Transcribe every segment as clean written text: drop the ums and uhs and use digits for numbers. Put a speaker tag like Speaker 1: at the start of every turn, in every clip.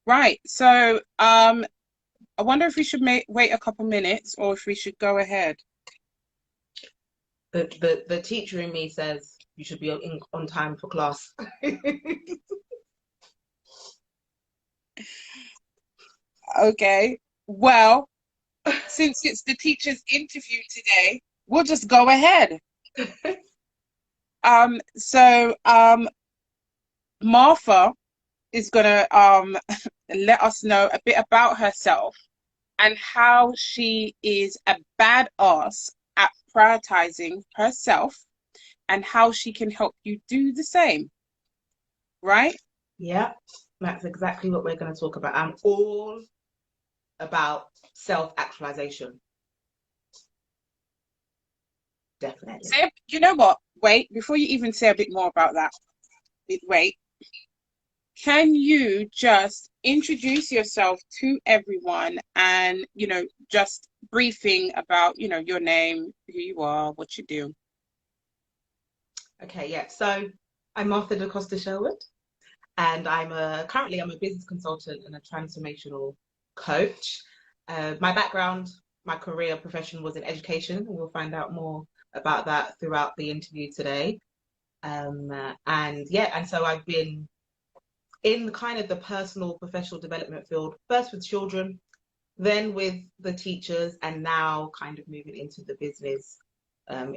Speaker 1: Right. So, I wonder if we should wait a couple minutes or if we should go ahead.
Speaker 2: The teacher in me says you should be on time for class.
Speaker 1: Okay. Well, since it's the teacher's interview today, we'll just go ahead. Martha is gonna let us know a bit about herself and how she is a badass at prioritizing herself and how she can help you do the same, right?
Speaker 2: Yeah, that's exactly what we're going to talk about. I'm all about self-actualization. Definitely.
Speaker 1: Say, you know what? Wait, before you even say a bit more about that, wait, can you just introduce yourself to everyone and, just briefing about, your name, who you are, what you do?
Speaker 2: Okay, yeah. So I'm Martha de Costa-Sherwood, and currently I'm a business consultant and a transformational coach. My background, my career profession was in education, and we'll find out more about that throughout the interview today. And yeah, and so I've been in kind of the personal professional development field, first with children, then with the teachers, and now kind of moving into the business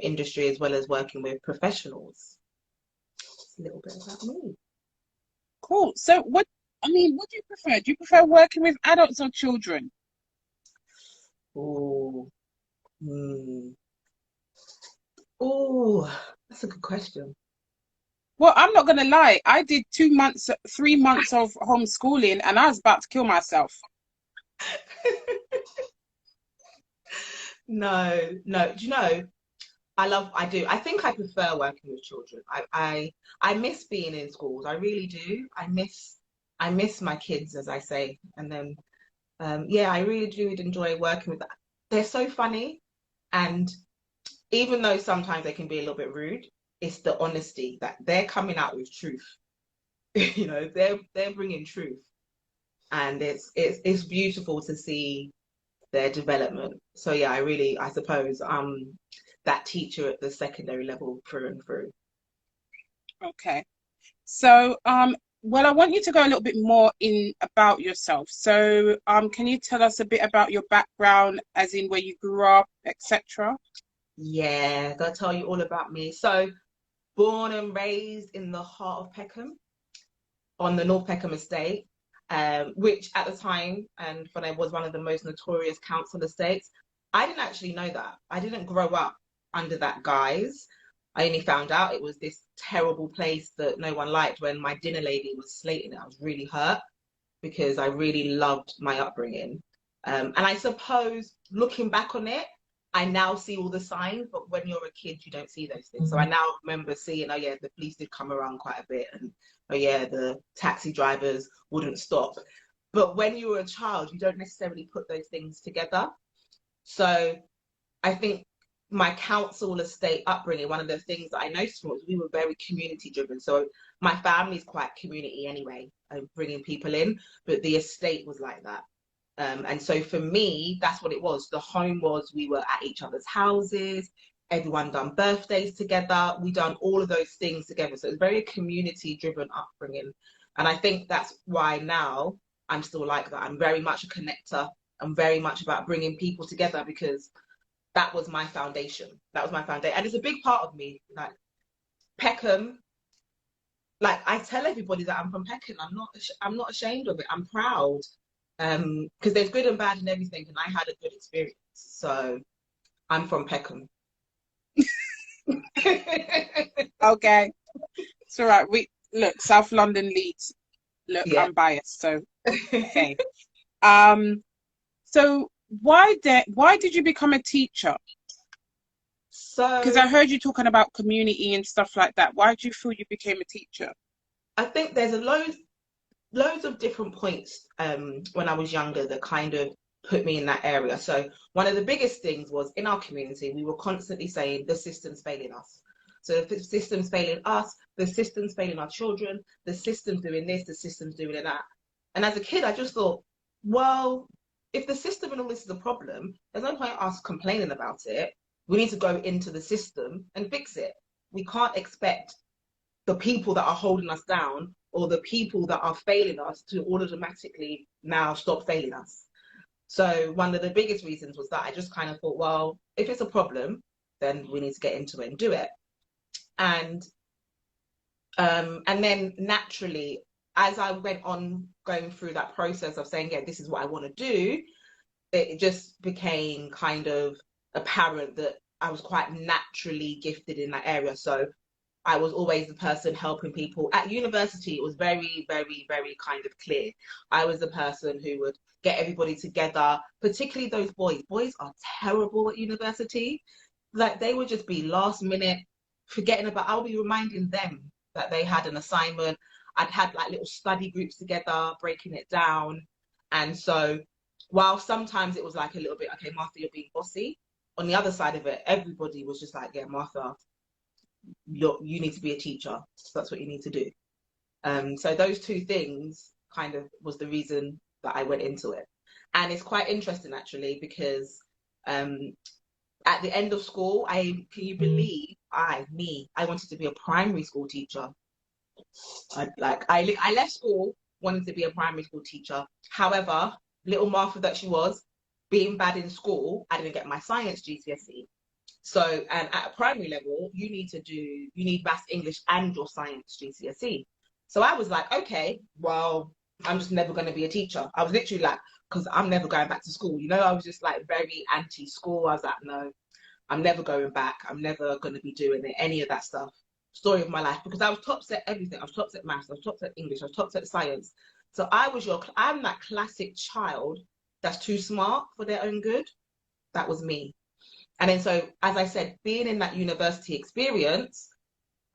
Speaker 2: industry as well as working with professionals. It's a little bit about me.
Speaker 1: Cool. So what do you prefer? Do you prefer working with adults or children?
Speaker 2: Oh, hmm. Oh, that's a good question.
Speaker 1: Well, I'm not gonna lie. I did 2 months, 3 months of homeschooling, and I was about to kill myself.
Speaker 2: No, no. Do you know? I do. I think I prefer working with children. I miss being in schools. I really do. I miss my kids, as I say. And then yeah, I really do enjoy working with them. They're so funny, and even though sometimes they can be a little bit rude, it's the honesty that they're coming out with truth. They're bringing truth, and it's beautiful to see their development. So yeah, I suppose that teacher at the secondary level through and through.
Speaker 1: Okay. So, well, I want you to go a little bit more in about yourself. So, can you tell us a bit about your background, as in where you grew up, etc.?
Speaker 2: Yeah, gotta tell you all about me. So born and raised in the heart of Peckham on the North Peckham estate, which at the time and when I was one of the most notorious council estates, I didn't actually know that. I didn't grow up under that guise. I only found out it was this terrible place that no one liked when my dinner lady was slating it. I was really hurt because I really loved my upbringing. And I suppose looking back on it, I now see all the signs, but when you're a kid, you don't see those things. So I now remember seeing, oh yeah, the police did come around quite a bit, and oh yeah, the taxi drivers wouldn't stop. But when you were a child, you don't necessarily put those things together. So I think my council estate upbringing, one of the things that I noticed was we were very community driven. So my family's quite community anyway, bringing people in, but the estate was like that. And so for me, that's what it was. The home was we were at each other's houses, everyone done birthdays together, we done all of those things together. So it's very community driven upbringing. And I think that's why now I'm still like that. I'm very much a connector. I'm very much about bringing people together because that was my foundation. That was my foundation. And it's a big part of me. Like Peckham, like I tell everybody that I'm from Peckham. I'm not ashamed of it. I'm proud. Because there's good and bad in everything, and I had a good experience. So I'm from Peckham.
Speaker 1: Okay, it's all right. We look, South London leads. Look,
Speaker 2: Yeah.
Speaker 1: I'm biased, so okay. Um, so why did you become a teacher? Because I
Speaker 2: So
Speaker 1: heard you talking about community and stuff like that. Why did you feel you became a teacher?
Speaker 2: I think there's a loads of different points when I was younger that kind of put me in that area. So one of the biggest things was in our community, we were constantly saying the system's failing us. So if the system's failing us, the system's failing our children, the system's doing this, the system's doing that. And as a kid, I just thought, well, if the system and all this is a problem, there's no point us complaining about it. We need to go into the system and fix it. We can't expect the people that are holding us down or the people that are failing us to automatically now stop failing us. So one of the biggest reasons was that I just kind of thought, well, if it's a problem, then we need to get into it and do it. And then naturally, as I went on going through that process of saying, yeah, this is what I want to do, it just became kind of apparent that I was quite naturally gifted in that area. So I was always the person helping people. At university, it was very, very, very kind of clear. I was the person who would get everybody together, particularly those boys. Boys are terrible at university. Like, they would just be last minute forgetting about, I'll be reminding them that they had an assignment. I'd had like little study groups together, breaking it down. And so while sometimes it was like a little bit, okay, Martha, you're being bossy, on the other side of it, everybody was just like, yeah, Martha, you need to be a teacher. So that's what you need to do. So those two things kind of was the reason that I went into it. And it's quite interesting actually, because at the end of school, can you believe I wanted to be a primary school teacher. I left school wanting to be a primary school teacher. However, little Martha that she was, being bad in school, I didn't get my science GCSE. So, and at a primary level, you need maths, English, and your science GCSE. So I was like, okay, well, I'm just never going to be a teacher. I was literally like, because I'm never going back to school. You know, I was just like very anti-school. I was like, no, I'm never going back. I'm never going to be doing any of that stuff. Story of my life, because I was top set everything. I was top set maths. I was top set English. I was top set science. So I'm that classic child that's too smart for their own good. That was me. And then, so as I said, being in that university experience,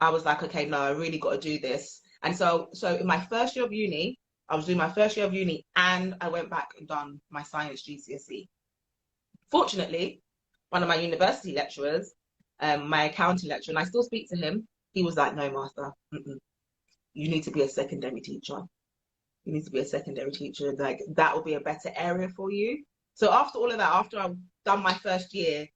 Speaker 2: I was like, okay, no, I really got to do this. And so in my first year of uni, I was doing my first year of uni, and I went back and done my science GCSE. Fortunately, one of my university lecturers, my accounting lecturer, and I still speak to him, he was like, no, Martha, you need to be a secondary teacher. You need to be a secondary teacher. Like, that will be a better area for you. So after all of that, after I've done my first year,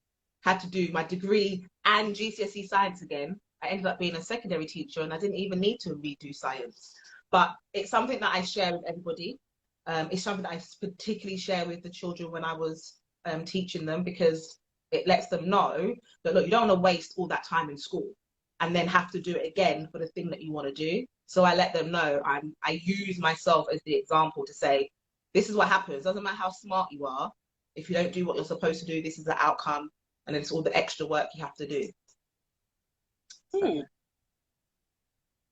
Speaker 2: had to do my degree and GCSE science again, I ended up being a secondary teacher, and I didn't even need to redo science. But it's something that I share with everybody. It's something that I particularly share with the children when I was teaching them, because it lets them know that, look, you don't want to waste all that time in school and then have to do it again for the thing that you want to do. So I let them know, I use myself as the example to say, this is what happens. Doesn't matter how smart you are. If you don't do what you're supposed to do, this is the outcome. And it's all the extra work you have to do.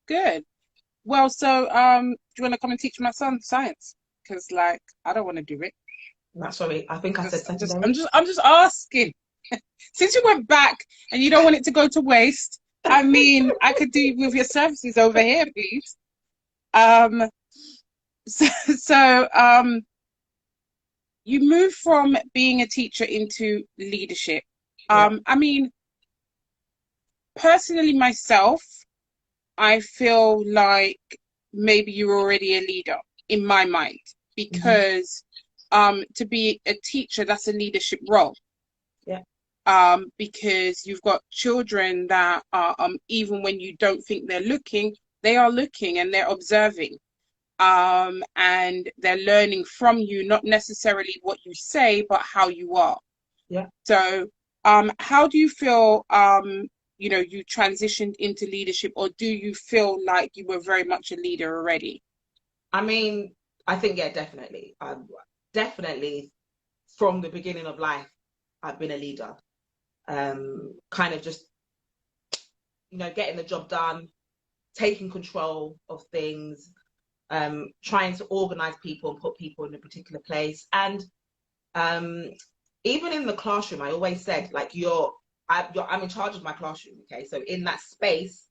Speaker 1: Good. Well, so do you want to come and teach my son science? Because like I don't want to do it.
Speaker 2: No, sorry, I think I said secondary.
Speaker 1: I'm just asking. Since you went back and you don't want it to go to waste, I mean, I could do with your services over here, please. So you move from being a teacher into leadership. I mean, personally myself, I feel like maybe you're already a leader in my mind, because to be a teacher, that's a leadership role.
Speaker 2: Yeah.
Speaker 1: Because you've got children that are even when you don't think they're looking, they are looking and they're observing. And they're learning from you, not necessarily what you say, but how you are.
Speaker 2: Yeah.
Speaker 1: So how do you feel you transitioned into leadership, or do you feel like you were very much a leader already?
Speaker 2: I mean, I think, yeah, definitely. Definitely from the beginning of life, I've been a leader. Kind of just, getting the job done, taking control of things, trying to organize people and put people in a particular place. And even in the classroom, I always said, like, I'm in charge of my classroom, okay? So in that space,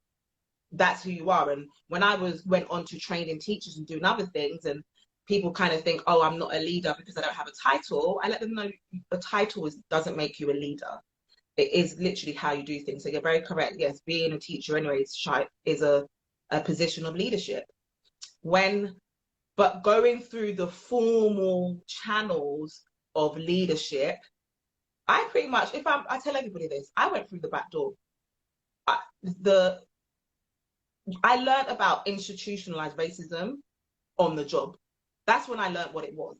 Speaker 2: that's who you are. And when I went on to training teachers and doing other things, and people kind of think, oh, I'm not a leader because I don't have a title, I let them know a title doesn't make you a leader. It is literally how you do things. So you're very correct. Yes, being a teacher anyway is a position of leadership. When But going through the formal channels of leadership, I pretty much, I tell everybody this, I went through the back door. I, the I learned about institutionalized racism on the job. That's when I learned what it was.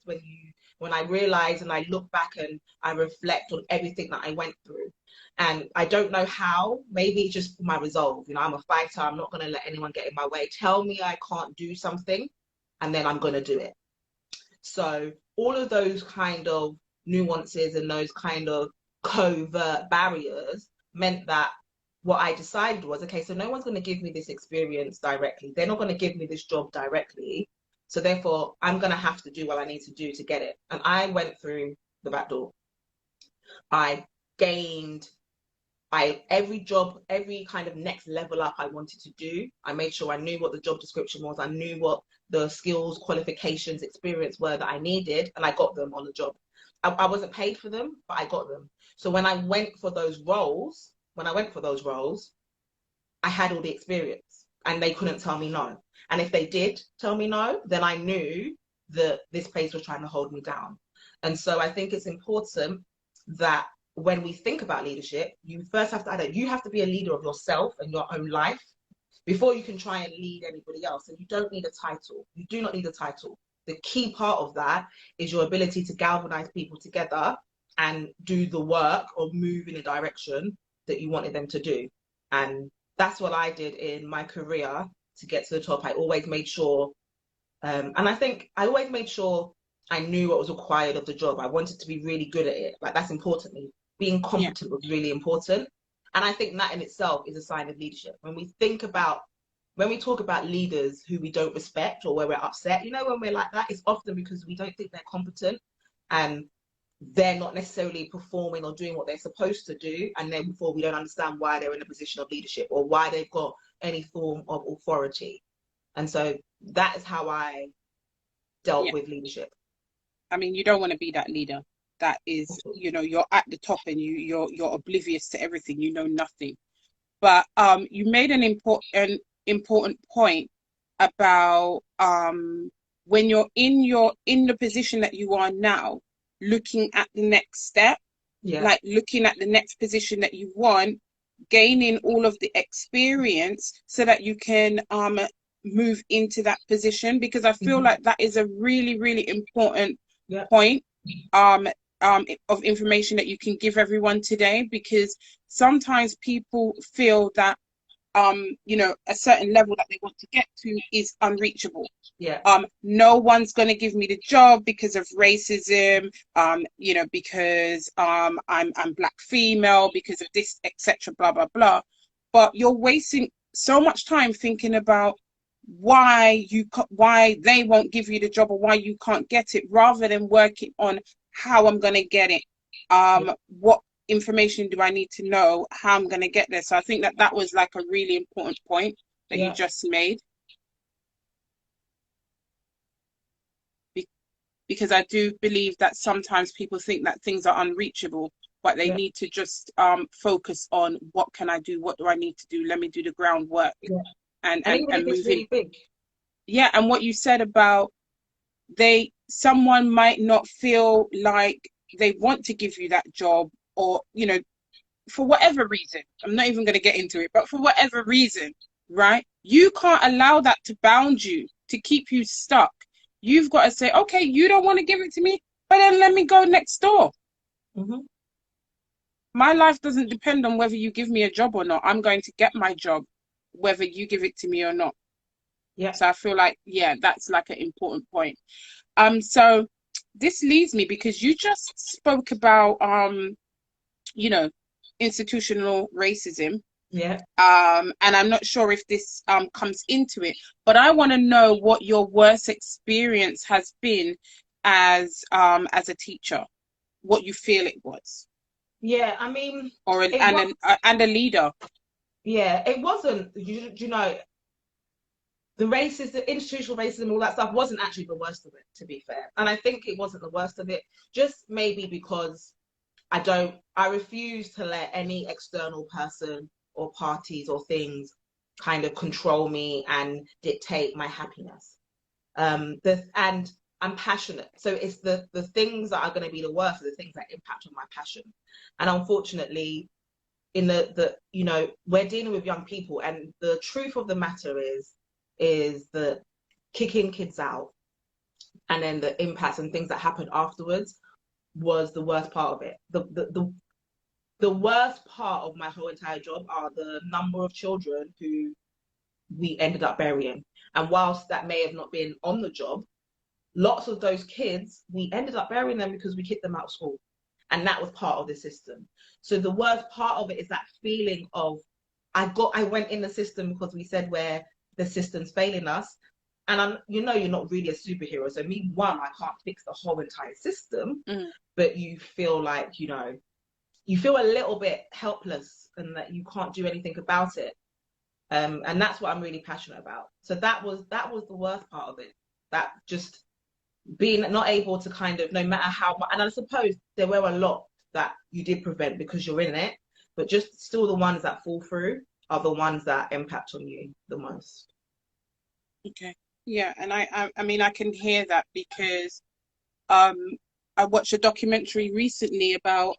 Speaker 2: When I realized and I look back and I reflect on everything that I went through. And I don't know how, maybe it's just my resolve. I'm a fighter. I'm not going to let anyone get in my way. Tell me I can't do something, and then I'm going to do it. So all of those kind of nuances and those kind of covert barriers meant that what I decided was, okay, so no one's going to give me this experience directly. They're not going to give me this job directly. So therefore, I'm going to have to do what I need to do to get it. And I went through the back door. I gained every job, every kind of next level up I wanted to do. I made sure I knew what the job description was. I knew what the skills, qualifications, experience were that I needed, and I got them on the job. I wasn't paid for them, but I got them. So when I went for those roles, I had all the experience, and they couldn't tell me no. And if they did tell me no, then I knew that this place was trying to hold me down. And so I think it's important that when we think about leadership, you first have to you have to be a leader of yourself and your own life before you can try and lead anybody else. And you don't need a title. You do not need a title. The key part of that is your ability to galvanize people together and do the work or move in a direction that you wanted them to do. And that's what I did in my career to get to the top. I always made sure, and I think I always made sure I knew what was required of the job. I wanted to be really good at it. Like, that's important. Being competent was really important. And I think that in itself is a sign of leadership. When we talk about leaders who we don't respect or where we're upset, when we're like that, it's often because we don't think they're competent and they're not necessarily performing or doing what they're supposed to do. And then before, we don't understand why they're in a position of leadership or why they've got any form of authority. And so that is how I dealt with leadership.
Speaker 1: I mean, you don't want to be that leader that is, you're at the top and you're oblivious to everything, you know nothing. But you made an important point about when you're in the position that you are now, looking at the next step, like looking at the next position that you want, gaining all of the experience so that you can move into that position, because I feel like that is a really, really important point of information that you can give everyone today, because sometimes people feel that a certain level that they want to get to is unreachable. No one's going to give me the job because of racism, because I'm black female, because of this, etc., blah blah blah. But you're wasting so much time thinking about why they won't give you the job or why you can't get it, rather than working on how I'm going to get it, what information do I need to know, how I'm going to get there. So I think that was like a really important point that you just made, because I do believe that sometimes people think that things are unreachable, but they need to just focus on what can I do, what do I need to do, let me do the groundwork, and move in.
Speaker 2: Big.
Speaker 1: Yeah, and what you said about someone might not feel like they want to give you that job, or for whatever reason. I'm not even going to get into it, but for whatever reason, right? You can't allow that to bound you, to keep you stuck. You've got to say, okay, you don't want to give it to me, but then let me go next door. My life doesn't depend on whether you give me a job or not. I'm going to get my job whether you give it to me or not. So I feel like, that's like an important point. So this leads me, because you just spoke about institutional racism. And I'm not sure if this comes into it, but I want to know what your worst experience has been as a teacher, what you feel it was.
Speaker 2: I mean,
Speaker 1: or and a leader.
Speaker 2: It wasn't, the racism, the institutional racism, all that stuff wasn't actually the worst of it, to be fair. And I think it wasn't the worst of it, just maybe because I refuse to let any external person or parties or things kind of control me and dictate my happiness. And I'm passionate. So it's the things that are going to be the worst are the things that impact on my passion. And unfortunately, in the you know, we're dealing with young people, and the truth of the matter is that kicking kids out and then the impacts and things that happened afterwards was the worst part of it. The worst part of my whole entire job are the number of children who we ended up burying. And whilst that may have not been on the job, lots of those kids, we ended up burying them because we kicked them out of school. And that was part of the system. So the worst part of it is that feeling of, I went in the system because we said where the system's failing us. And you're not really a superhero. So me, one, I can't fix the whole entire system, but you feel like, you feel a little bit helpless and that you can't do anything about it. And that's what I'm really passionate about. So that was the worst part of it. That just being not able to kind of, no matter how much, and I suppose there were a lot that you did prevent because you're in it, but just still the ones that fall through are the ones that impact on you the most.
Speaker 1: Okay. Yeah, and I mean I can hear that because I watched a documentary recently about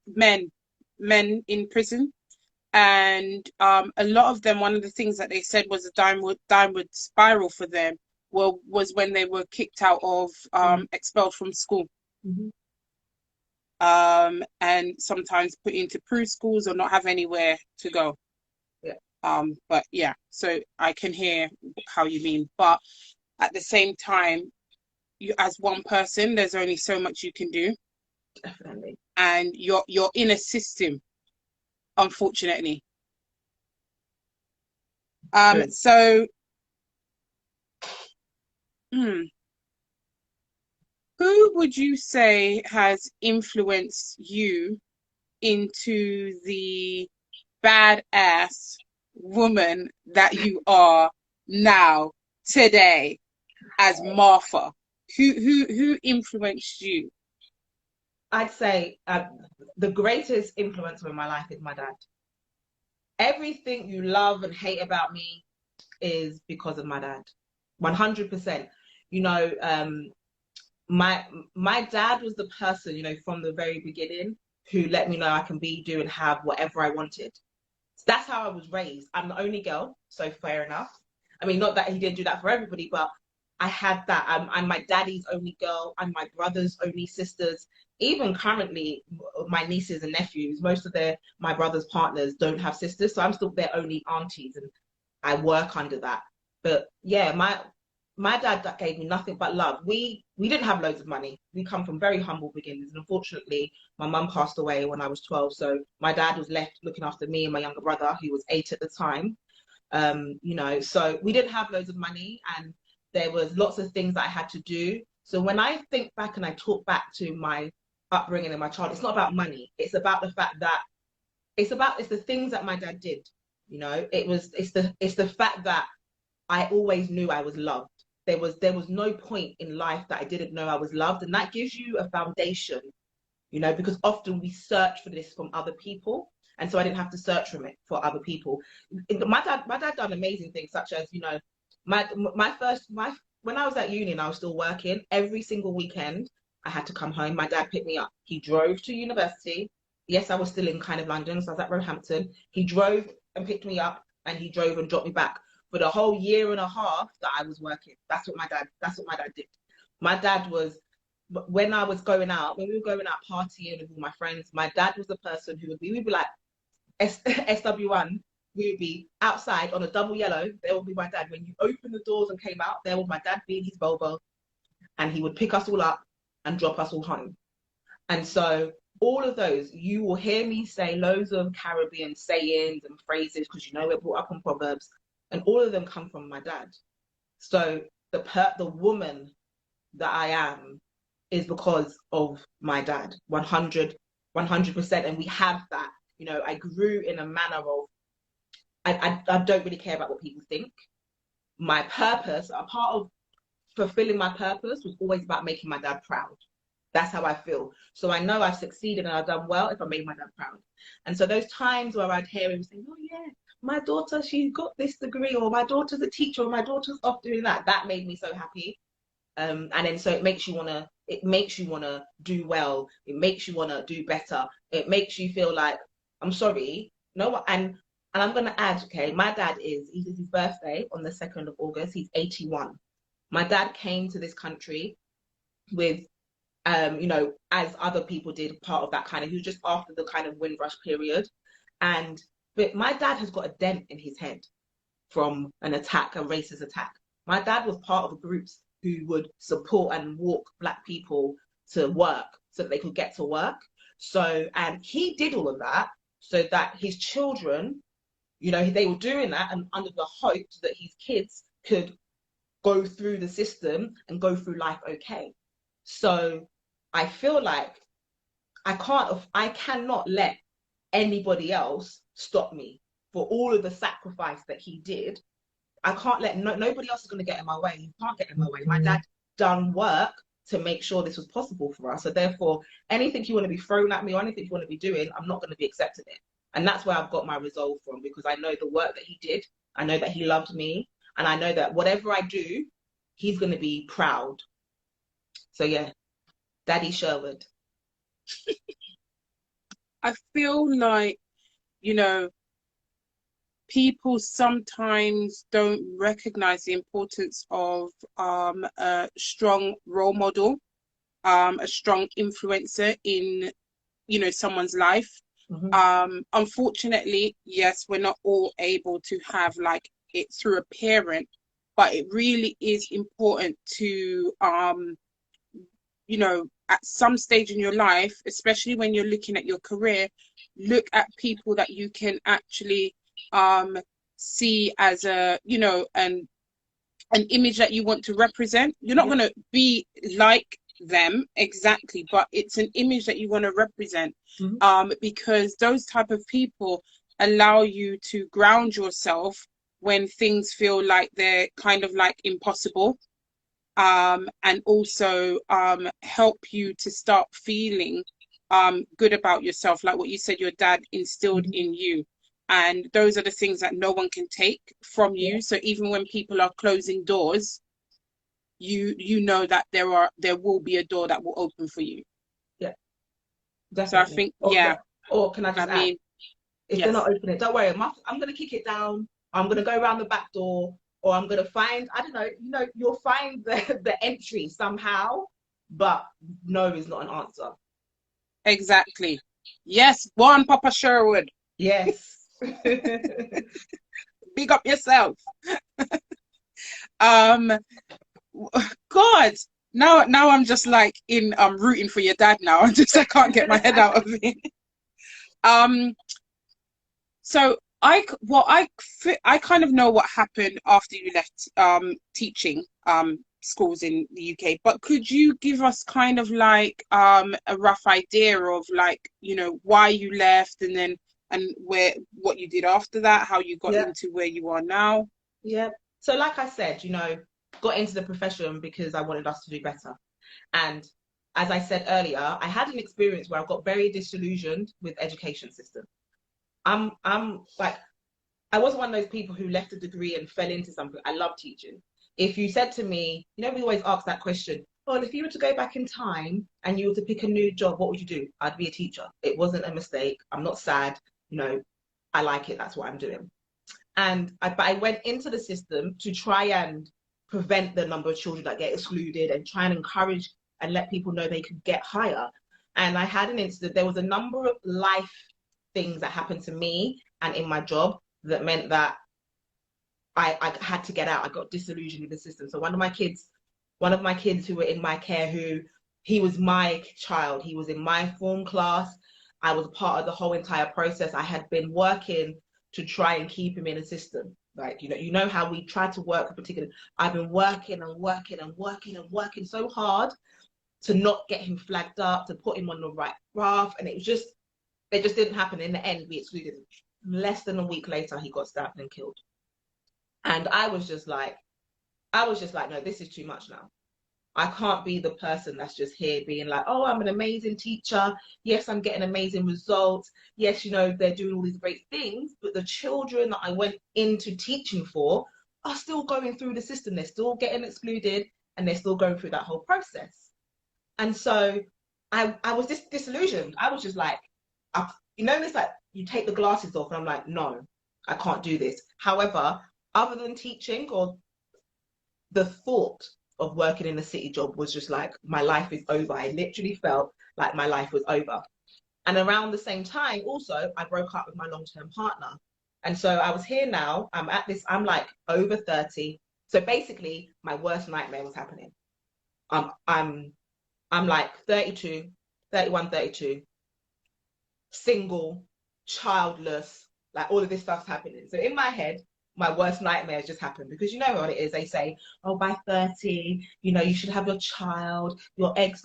Speaker 1: men in prison, and a lot of them, one of the things that they said was a downward spiral for them was when they were kicked out of expelled from school. And sometimes put into proof schools or not have anywhere to go. But yeah, so I can hear how you mean, but at the same time, you as one person, there's only so much you can do.
Speaker 2: Definitely.
Speaker 1: And you're in a system, unfortunately. So who would you say has influenced you into the badass woman that you are now, today, as Martha? Who influenced you?
Speaker 2: I'd say the greatest influencer in my life is my dad. Everything you love and hate about me is because of my dad. 100%. My dad was the person, from the very beginning, who let me know I can do and have whatever I wanted. So that's how I was raised. I'm the only girl, so fair enough. I mean, not that he didn't do that for everybody, but I had that. I'm my daddy's only girl. I'm my brother's only sisters. Even currently, my nieces and nephews, most of my brother's partners don't have sisters, so I'm still their only aunties, and I work under that. But yeah, my dad that gave me nothing but love. We didn't have loads of money. We come from very humble beginnings, and unfortunately, my mum passed away when I was 12. So my dad was left looking after me and my younger brother, who was 8 at the time. So we didn't have loads of money, and there was lots of things that I had to do. So when I think back and I talk back to my upbringing and my child, it's not about money. It's about the fact that it's the things that my dad did. It's the fact that I always knew I was loved. There was no point in life that I didn't know I was loved, and that gives you a foundation, because often we search for this from other people, and so I didn't have to search from it for other people. My dad done amazing things, such as when I was at uni and I was still working, every single weekend I had to come home. My dad picked me up. He drove to university. Yes, I was still in kind of London, so I was at Roehampton. He drove and picked me up, and he drove and dropped me back for the whole year and a half that I was working. That's what my dad did. My dad was, when we were going out partying with all my friends, my dad was the person who we would be like SW1, we would be outside on a double yellow. There would be my dad. When you open the doors and came out, there was my dad being his Volvo, and he would pick us all up and drop us all home. And so all of those, you will hear me say loads of Caribbean sayings and phrases, because we're brought up on Proverbs, and all of them come from my dad. So the woman that I am is because of my dad, 100%. And we have that. I grew in a manner of, I don't really care about what people think. My purpose, a part of fulfilling my purpose, was always about making my dad proud. That's how I feel. So I know I've succeeded and I've done well if I made my dad proud. And so those times where I'd hear him say, oh yeah, my daughter, she got this degree, or my daughter's a teacher, or my daughter's off doing that. That made me so happy. And then so it makes you wanna do well. It makes you wanna do better. It makes you feel like, I'm sorry, no, and I'm gonna add, okay, my dad is his birthday on the 2nd of August. He's 81. My dad came to this country with as other people did, part of that kind of, he was just after the kind of Windrush period. But my dad has got a dent in his head from an attack, a racist attack. My dad was part of the groups who would support and walk Black people to work so that they could get to work. So, and he did all of that so that his children, they were doing that and under the hope that his kids could go through the system and go through life okay. So I feel like I cannot let anybody else stop me for all of the sacrifice that he did. I can't let nobody else is going to get in my way. You can't get in my way. My dad done work to make sure this was possible for us. So therefore, anything you want to be thrown at me or anything you want to be doing, I'm not going to be accepting it. And that's where I've got my resolve from, because I know the work that he did. I know that he loved me. And I know that whatever I do, he's going to be proud. So yeah, Daddy Sherwood.
Speaker 1: I feel like, people sometimes don't recognize the importance of a strong role model, a strong influencer in, someone's life. Unfortunately, yes, we're not all able to have like it through a parent, but it really is important to, at some stage in your life, especially when you're looking at your career, look at people that you can actually see as an image that you want to represent. You're not going to be like them exactly, but it's an image that you want to represent, because those type of people allow you to ground yourself when things feel like they're kind of like impossible, and also help you to start feeling good about yourself, like what you said your dad instilled in you. And those are the things that no one can take from you. So even when people are closing doors, you know that there will be a door that will open for you.
Speaker 2: Yeah,
Speaker 1: definitely. So I think,
Speaker 2: or can I just add, if they're not opening, don't worry, I'm going to kick it down. I'm going to go around the back door, or I'm going to find, I don't know, you'll find the entry somehow, but no is not an answer.
Speaker 1: Exactly. Yes, go on, Papa Sherwood.
Speaker 2: Yes.
Speaker 1: Big up yourself. God, now I'm just like I'm rooting for your dad now. I can't get my head out of it. So I kind of know what happened after you left teaching schools in the UK, but could you give us kind of like a rough idea of like, why you left, and then what you did after that, how you got into where you are now?
Speaker 2: Yeah. So like I said, got into the profession because I wanted us to do better. And as I said earlier, I had an experience where I got very disillusioned with education system. I'm like, I wasn't one of those people who left a degree and fell into something. I love teaching. If you said to me, we always ask that question, well, if you were to go back in time and you were to pick a new job, what would you do? I'd be a teacher. It wasn't a mistake. I'm not sad. I like it. That's what I'm doing. But I went into the system to try and prevent the number of children that get excluded and try and encourage and let people know they could get higher. And I had an incident. There was a number of life things that happened to me and in my job that meant that I had to get out. I got disillusioned with the system. So one of my kids who were in my care, he was my child. He was in my form class. I was part of the whole entire process. I had been working to try and keep him in a system. Like, how we try to work in particular. I've been working and working and working and working so hard to not get him flagged up, to put him on the right path. And it just didn't happen. In the end, we excluded him. Less than a week later, he got stabbed and killed. And I was just like, no, this is too much now. I can't be the person that's just here being like, oh, I'm an amazing teacher. Yes, I'm getting amazing results. Yes, you know, they're doing all these great things, but the children that I went into teaching for are still going through the system. They're still getting excluded and they're still going through that whole process. And so I was just disillusioned. I was just like, you know, it's like you take the glasses off and I'm like, no, I can't do this. However, other than teaching or the thought of working in a city job was just like, my life is over. I literally felt like my life was over. And around the same time, also, I broke up with my long-term partner. And so I was here now, I'm like over 30. So basically, my worst nightmare was happening. I'm like 32, 31, 32, single, childless, like all of this stuff's happening. So in my head, my worst nightmare has just happened because you know what it is. They say, oh, by 30, you know, you should have your child, your egg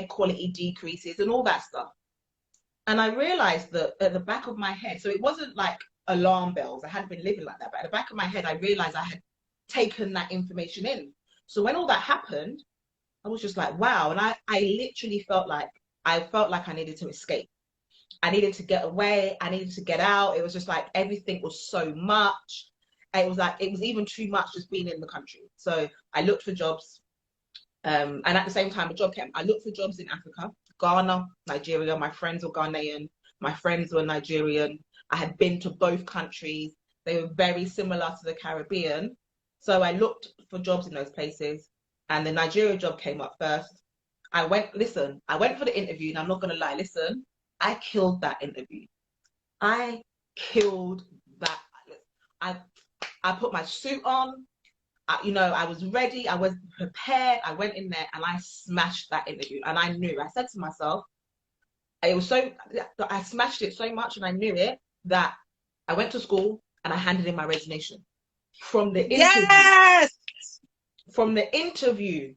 Speaker 2: quality decreases and all that stuff. And I realized that at the back of my head, so it wasn't like alarm bells. I hadn't been living like that, but at the back of my head, I realized I had taken that information in. So when all that happened, I was just like, wow. And I literally felt like I needed to escape. I needed to get away. I needed to get out. It was just like everything was so much. It was like, it was even too much just being in the country. So I looked for jobs. And at the same time, a job came. I looked for jobs in Africa, Ghana, Nigeria. My friends were Ghanaian. My friends were Nigerian. I had been to both countries. They were very similar to the Caribbean. So I looked for jobs in those places. And the Nigeria job came up first. I went for the interview, and I'm not going to lie, listen, I killed that interview. I killed that. I put my suit on. You know, I was ready. I was prepared. I went in there and I smashed that interview. And I knew, I said to myself, I smashed it so much and I knew it that I went to school and I handed in my resignation. From the interview,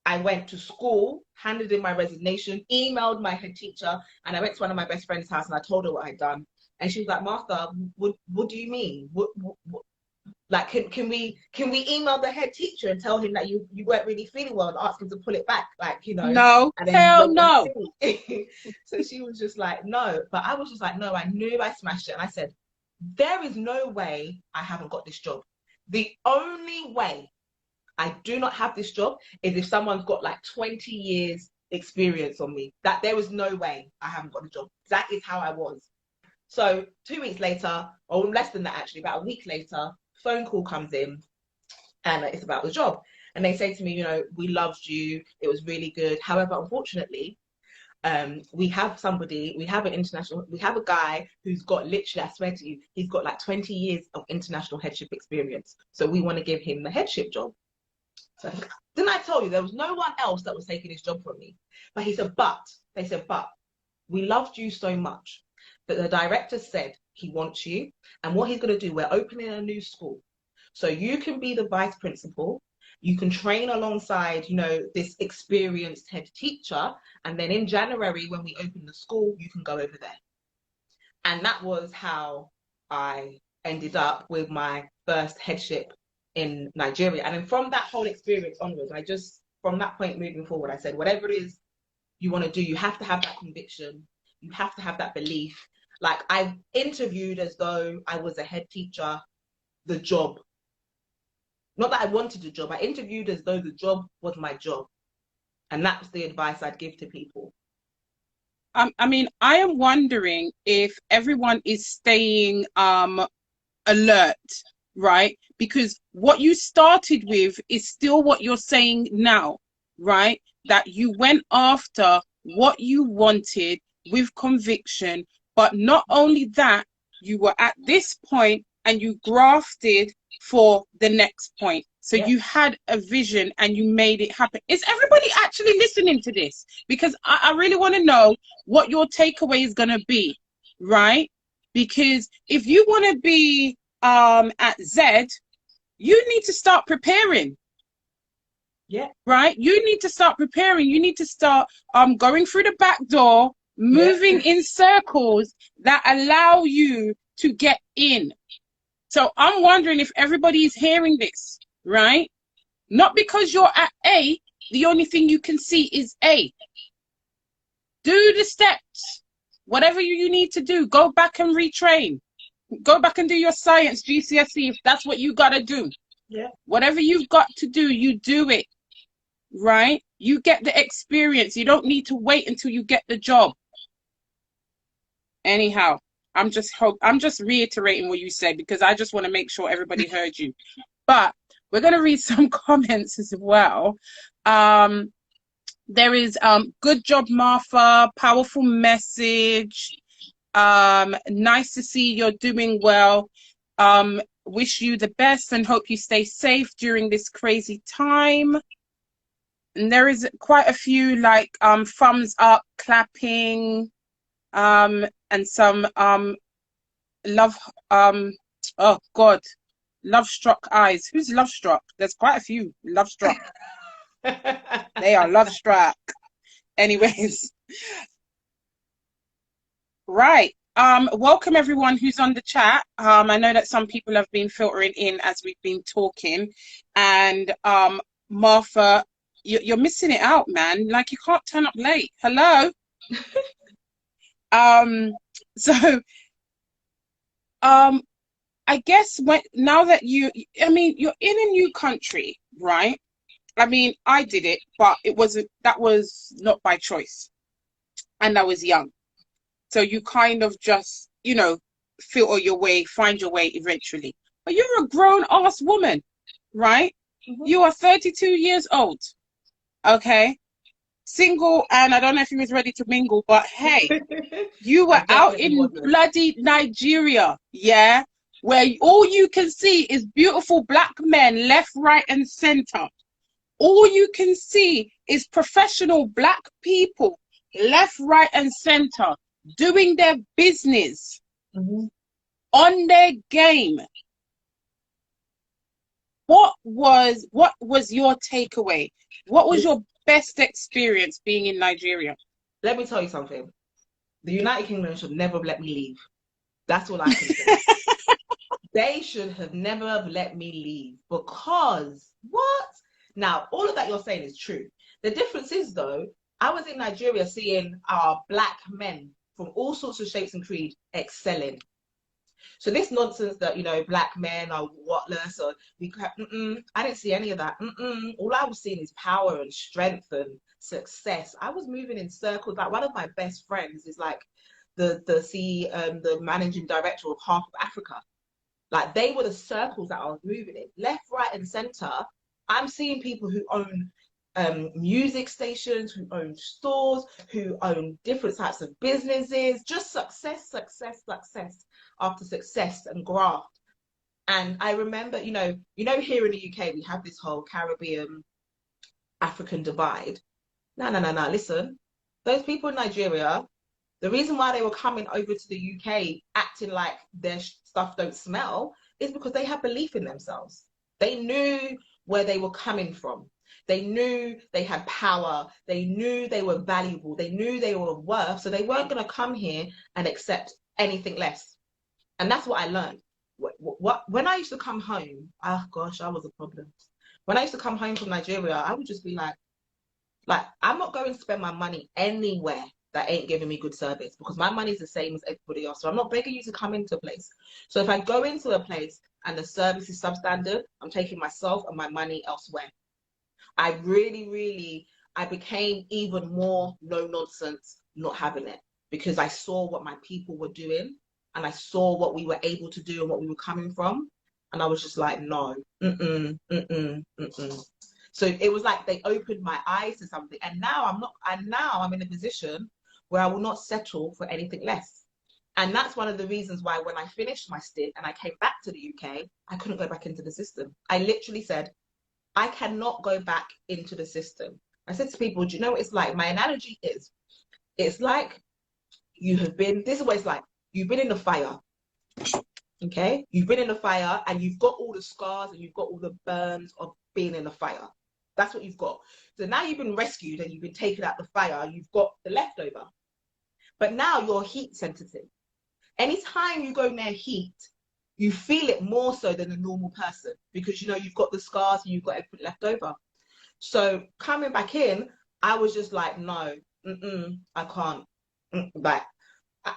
Speaker 2: I went to school, handed in my resignation, emailed my head teacher, and I went to one of my best friend's house and I told her what I'd done. And she was like, Martha, what do you mean? Like, can we email the head teacher and tell him that you weren't really feeling well and ask him to pull it back, like, you know?
Speaker 1: No,
Speaker 2: and then
Speaker 1: hell no.
Speaker 2: So she was just like, no. But I was just like, no, I knew I smashed it. And I said, there is no way I haven't got this job. The only way I do not have this job is if someone's got like 20 years experience on me. That there was no way I haven't got the job. That is how I was. So 2 weeks later, or less than that actually, about a week later, phone call comes in and it's about the job. And they say to me, you know, we loved you. It was really good. However, unfortunately, we have a guy who's got literally, I swear to you, he's got like 20 years of international headship experience. So we want to give him the headship job. So didn't I tell you there was no one else that was taking this job from me? But they said, but we loved you so much that the director said he wants you. And what he's going to do, we're opening a new school. So you can be the vice principal. You can train alongside, you know, this experienced head teacher. And then in January, when we open the school, you can go over there. And that was how I ended up with my first headship in Nigeria. And then from that whole experience onwards, from that point moving forward, I said, whatever it is you want to do, you have to have that conviction. You have to have that belief. Like, I interviewed as though I was a head teacher, the job. Not that I wanted a job. I interviewed as though the job was my job. And that's the advice I'd give to people.
Speaker 1: I mean, I am wondering if everyone is staying alert, right? Because what you started with is still what you're saying now, right? That you went after what you wanted with conviction, but not only that, you were at this point and you grafted for the next point. So you had a vision and you made it happen. Is everybody actually listening to this? Because I really want to know what your takeaway is going to be, right? Because if you want to be at Z, you need to start preparing.
Speaker 2: Yeah.
Speaker 1: Right? You need to start preparing. You need to start going through the back door, moving in circles that allow you to get in. So I'm wondering if everybody is hearing this, right? Not because you're at A, the only thing you can see is A. Do the steps. Whatever you need to do, go back and retrain. Go back and do your science GCSE if that's what you got to do.
Speaker 2: Yeah.
Speaker 1: Whatever you've got to do, you do it, right? You get the experience. You don't need to wait until you get the job. Anyhow, I'm just reiterating what you said because I just want to make sure everybody heard you. But we're going to read some comments as well. There is good job, Martha, powerful message. Nice to see you're doing well. Wish you the best and hope you stay safe during this crazy time. And there is quite a few like thumbs up, clapping, and some love oh God, love struck eyes. Who's love struck? There's quite a few love struck. They are love struck. Anyways. Right. Welcome everyone who's on the chat. I know that some people have been filtering in as we've been talking, and Martha, you're missing it out, man. Like you can't turn up late. Hello. So I guess now that you're in a new country, right? I mean, I did it, but that was not by choice, and I was young. So you kind of just, filter your way, find your way eventually. But you're a grown ass woman, right? Mm-hmm. You are 32 years old, okay? Single, and I don't know if you was ready to mingle, but hey, you were out in bloody Nigeria, yeah? Where all you can see is beautiful black men left, right, and center. All you can see is professional black people left, right, and center doing their business, mm-hmm, on their game. What was your takeaway? What was your best experience being in Nigeria?
Speaker 2: Let me tell you something. The United Kingdom should never have let me leave. That's all I can say. They should have never have let me leave because what? Now, all of that you're saying is true. The difference is, though, I was in Nigeria seeing our black men from all sorts of shapes and creed excelling. So this nonsense that, black men are whatless or I didn't see any of that. All I was seeing is power and strength and success. I was moving in circles. Like one of my best friends is like the managing director of half of Africa. Like they were the circles that I was moving in, left, right, and center. I'm seeing people who own music stations, who own stores, who own different types of businesses, just success after success and graft. And I remember, here in the UK, we have this whole Caribbean African divide. No, listen, those people in Nigeria, the reason why they were coming over to the UK acting like their stuff don't smell is because they had belief in themselves. They knew where they were coming from. They knew they had power. They knew they were valuable. They knew they were worth. So they weren't going to come here and accept anything less. And that's what I learned. When I used to come home, oh gosh, I was a problem. When I used to come home from Nigeria, I would just be like, I'm not going to spend my money anywhere that ain't giving me good service because my money is the same as everybody else. So I'm not begging you to come into a place. So if I go into a place and the service is substandard, I'm taking myself and my money elsewhere. I became even more no nonsense not having it because I saw what my people were doing and I saw what we were able to do and what we were coming from. And I was just like, no, So it was like they opened my eyes to something. And now I'm in a position where I will not settle for anything less. And that's one of the reasons why when I finished my stint and I came back to the UK, I couldn't go back into the system. I literally said, I cannot go back into the system. I said to people, do you know what it's like? My analogy is, it's like this is what it's like. You've been in the fire, okay? You've been in the fire and you've got all the scars and you've got all the burns of being in the fire. That's what you've got. So now you've been rescued and you've been taken out the fire. You've got the leftover. But now you're heat sensitive. Anytime you go near heat, you feel it more so than a normal person, because you know you've got the scars and you've got everything left over. So coming back in, I was just like, no, I can't. Like, I,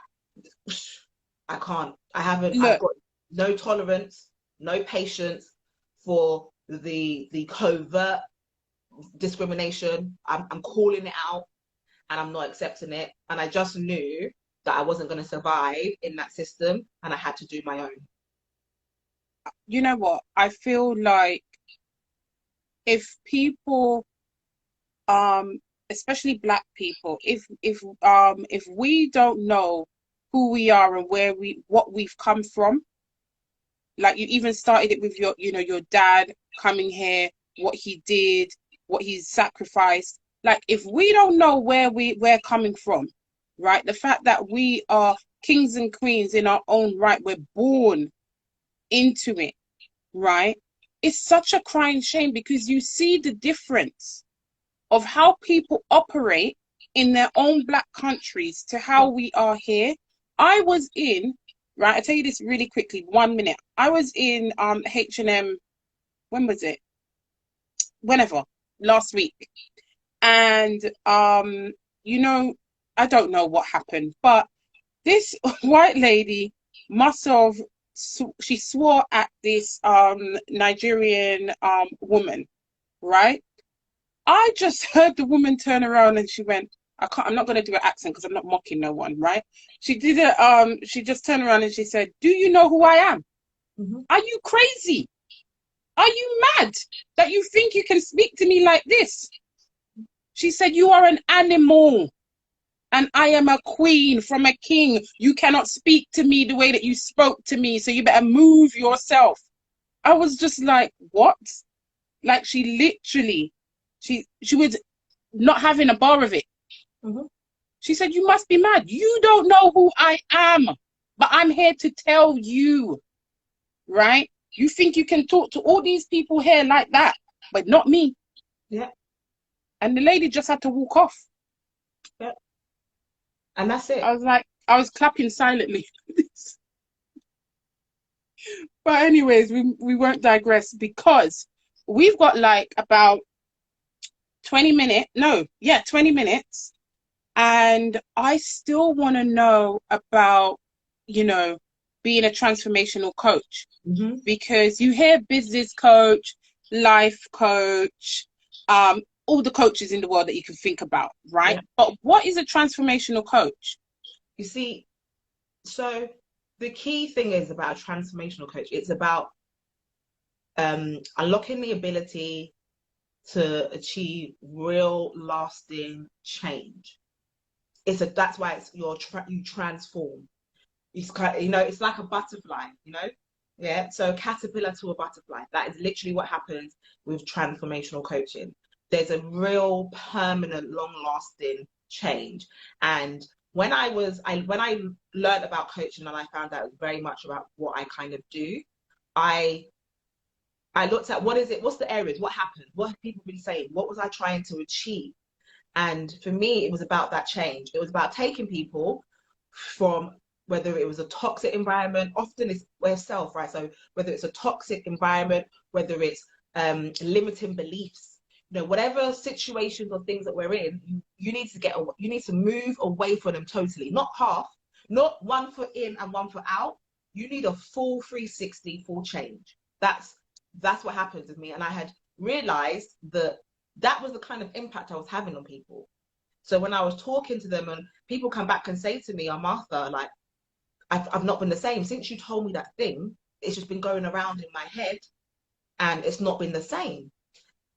Speaker 2: I can't. I haven't. I've
Speaker 1: Look,
Speaker 2: got no tolerance, no patience for the covert discrimination. I'm calling it out, and I'm not accepting it. And I just knew that I wasn't going to survive in that system, and I had to do my own.
Speaker 1: you know what? I feel like if people, um, especially Black people, if we don't know who we are and what we've come from, like you even started it with your dad coming here, what he did, what he's sacrificed. Like if we don't know where we're coming from, right? The fact that we are kings and queens in our own right, we're born into it, right? It's such a crying shame because you see the difference of how people operate in their own Black countries to how we are here. I was in, right, I'll tell you this really quickly, 1 minute. I was in H&M, when was it? Whenever, last week. And you know, I don't know what happened, but this white lady must have she swore at this Nigerian woman, right? I just heard the woman turn around and she went, I'm not gonna do an accent because I'm not mocking no one, right? She did it, she just turned around and she said, "Do you know who I am?
Speaker 2: Mm-hmm.
Speaker 1: Are you crazy? Are you mad that you think you can speak to me like this?" She said, "You are an animal and I am a queen from a king. You cannot speak to me the way that you spoke to me, so you better move yourself." I was just like, what? Like she literally, she was not having a bar of it.
Speaker 2: Mm-hmm.
Speaker 1: She said, "You must be mad. You don't know who I am, but I'm here to tell you, right? You think you can talk to all these people here like that, but not me."
Speaker 2: Yeah.
Speaker 1: And the lady just had to walk off.
Speaker 2: Yeah. And that's
Speaker 1: I
Speaker 2: it.
Speaker 1: was like, I was clapping silently. But anyways, we won't digress because we've got like about 20 minutes. No, yeah, 20 minutes. And I still want to know about, you know, being a transformational coach
Speaker 2: Mm-hmm.
Speaker 1: because you hear business coach, life coach, all the coaches in the world that you can think about, right?
Speaker 2: Yeah.
Speaker 1: But what is a transformational coach?
Speaker 2: You see, so the key thing is about a transformational coach. It's about unlocking the ability to achieve real lasting change. That's why it's you transform. It's kind of, it's like a butterfly, yeah. So caterpillar to a butterfly. That is literally what happens with transformational coaching. There's a real permanent, long lasting change. And when I learned about coaching and I found out it was very much about what I kind of do, I I looked at what's the areas, what happened, what have people been saying, what was I trying to achieve? And for me, it was about that change. It was about taking people from whether it was a toxic environment, often it's we're self, right? So whether it's a toxic environment, whether it's limiting beliefs, whatever situations or things that we're in, you need to you need to move away from them totally, not half, not 1 foot in and 1 foot out. You need a full 360, full change. That's what happened with me, and I had realized that that was the kind of impact I was having on people. So when I was talking to them and people come back and say to me, "Oh, Martha, like I've not been the same since you told me that thing. It's just been going around in my head and it's not been the same."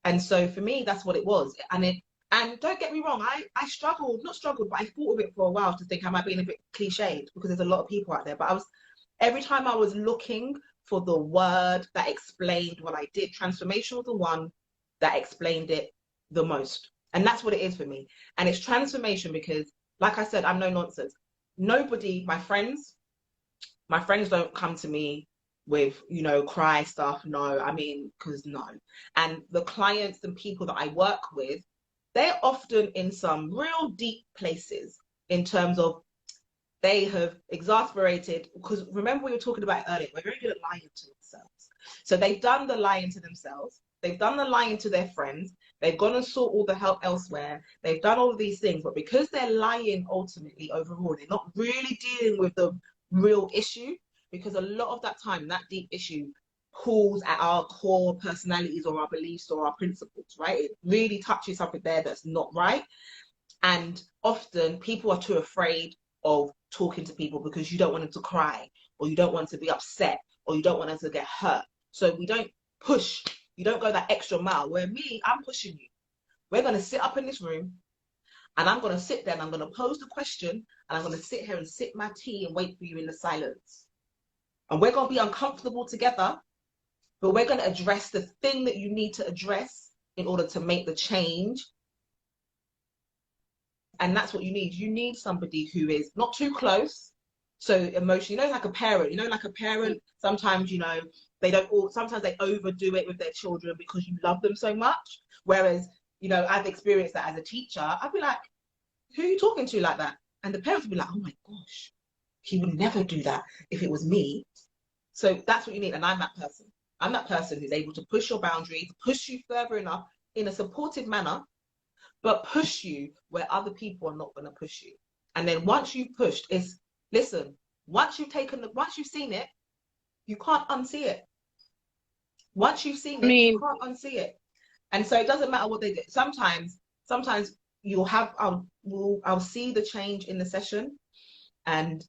Speaker 2: And so for me, that's what it was. And don't get me wrong, I struggled, not struggled, but I thought of it for a while to think, am I being a bit cliched? Because there's a lot of people out there. But every time I was looking for the word that explained what I did, transformation was the one that explained it the most. And that's what it is for me. And it's transformation because, like I said, I'm no nonsense. Nobody, my friends don't come to me with, cry stuff. No, I mean, because no. And the clients and people that I work with, they're often in some real deep places in terms of they have exasperated, because remember we were talking about it earlier, we're very good at lying to ourselves. So they've done the lying to themselves, they've done the lying to their friends, they've gone and sought all the help elsewhere, they've done all of these things, but because they're lying ultimately overall, they're not really dealing with the real issue, because a lot of that time, that deep issue pulls at our core personalities or our beliefs or our principles, right? It really touches something there that's not right. And often people are too afraid of talking to people because you don't want them to cry, or you don't want to be upset, or you don't want them to get hurt. So we don't push, you don't go that extra mile. Where me, I'm pushing you. We're going to sit up in this room, and I'm going to sit there and I'm going to pose the question, and I'm going to sit here and sip my tea and wait for you in the silence. And we're going to be uncomfortable together, but we're going to address the thing that you need to address in order to make the change. And that's what you need. You need somebody who is not too close. So emotionally, like a parent, like a parent, sometimes, they don't all, sometimes they overdo it with their children because you love them so much. Whereas, I've experienced that as a teacher. I'd be like, who are you talking to like that? And the parents would be like, oh my gosh, he would never do that if it was me. So that's what you need. And I'm that person. I'm that person who's able to push your boundaries, push you further enough in a supportive manner, but push you where other people are not going to push you. And then once you've pushed, listen, once you've seen it, you can't unsee it. Once you've seen
Speaker 1: I
Speaker 2: it, you
Speaker 1: mean,
Speaker 2: can't unsee it. And so it doesn't matter what they do. Sometimes I'll see the change in the session, and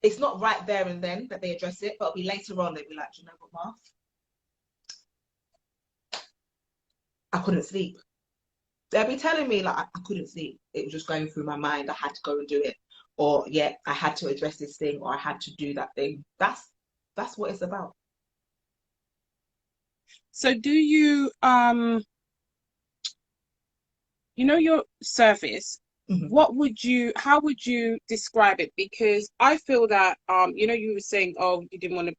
Speaker 2: it's not right there and then that they address it, but it'll be later on. They'll be like, you know what, Mark? I couldn't sleep. They'll be telling me like I couldn't sleep. It was just going through my mind. I had to go and do it. Or yeah, I had to address this thing, or I had to do that thing. That's what it's about.
Speaker 1: so do you your service,
Speaker 2: Mm-hmm.
Speaker 1: how would you describe it? Because I feel that you were saying, oh, you didn't want to,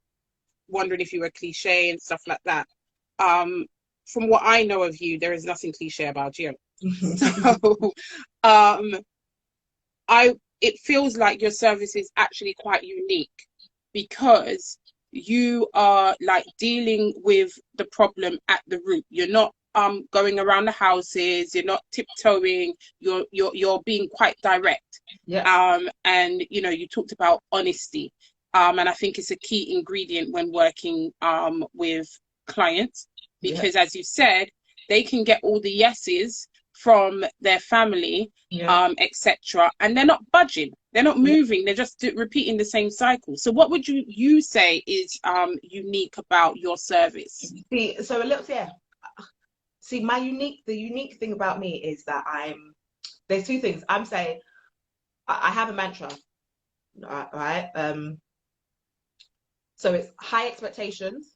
Speaker 1: wondering if you were cliche and stuff like that. From what I know of you, there is nothing cliche about you. So it feels like your service is actually quite unique, because you are like dealing with the problem at the root. You're not going around the houses, you're not tiptoeing, you're being quite direct.
Speaker 2: Yeah.
Speaker 1: And you talked about honesty. And I think it's a key ingredient when working with clients,
Speaker 2: Yeah.
Speaker 1: because as you said, they can get all the yeses from their family,
Speaker 2: Yeah.
Speaker 1: etc., and they're not budging, they're not
Speaker 2: Yeah.
Speaker 1: moving, they're just repeating the same cycle. So what would you say is unique about your service?
Speaker 2: See, so a little, yeah. See, the unique thing about me is that there's two things. I'm saying I have a mantra, right? So it's high expectations,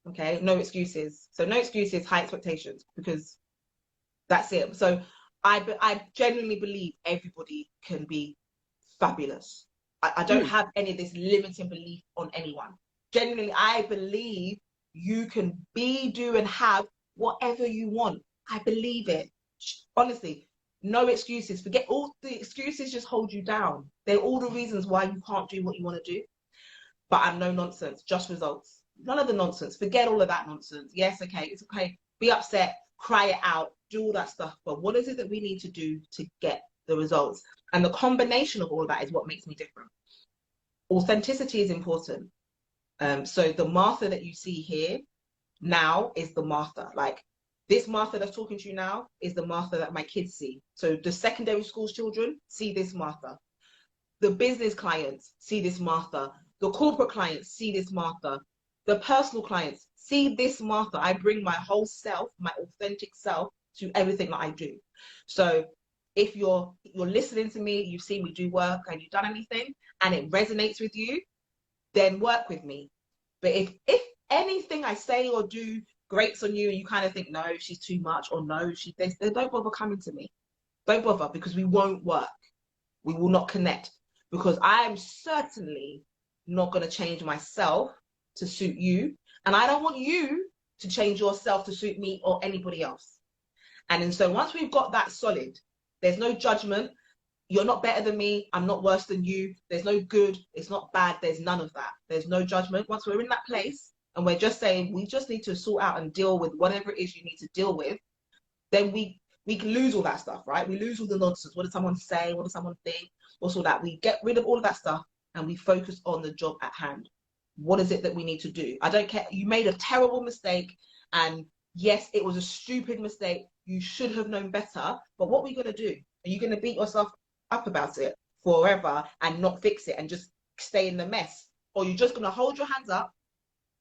Speaker 2: okay? No excuses. So no excuses, high expectations, because that's it. So I genuinely believe everybody can be fabulous. I don't
Speaker 1: Mm.
Speaker 2: have any of this limiting belief on anyone. Genuinely, I believe you can be, do, and have whatever you want. I believe it. Honestly, no excuses. Forget all the excuses, just hold you down. They're all the reasons why you can't do what you want to do. But I'm no nonsense, just results. None of the nonsense. Forget all of that nonsense. Yes, okay, it's okay. Be upset, cry it out, do all that stuff. But what is it that we need to do to get the results? And the combination of all of that is what makes me different. Authenticity is important. So the Martha that you see here now is the Martha. Like this Martha that's talking to you now is the Martha that my kids see. So the secondary school children see this Martha. The business clients see this Martha. The corporate clients see this Martha. The personal clients see this Martha. I bring my whole self, my authentic self, to everything that I do. So if you're listening to me, you've seen me do work and you've done anything and it resonates with you, then work with me. But if anything I say or do grates on you and you kind of think, no, she's too much, or no, she's this, then don't bother coming to me. Don't bother, because we won't work. We will not connect, because I am certainly not going to change myself to suit you. And I don't want you to change yourself to suit me or anybody else. And so once we've got that solid, there's no judgment. you're not better than me. I'm not worse than you. There's no good. It's not bad. There's none of that. There's no judgment. Once we're in that place and we're just saying, we just need to sort out and deal with whatever it is you need to deal with, then we can lose all that stuff, right? We lose all the nonsense. What does someone say? What does someone think? What's all that? We get rid of all of that stuff and we focus on the job at hand. What is it that we need to do? I don't care. You made a terrible mistake, and yes, it was a stupid mistake. You should have known better. But what are we going to do? Are you going to beat yourself up about it forever and not fix it and just stay in the mess? Or you're just going to hold your hands up?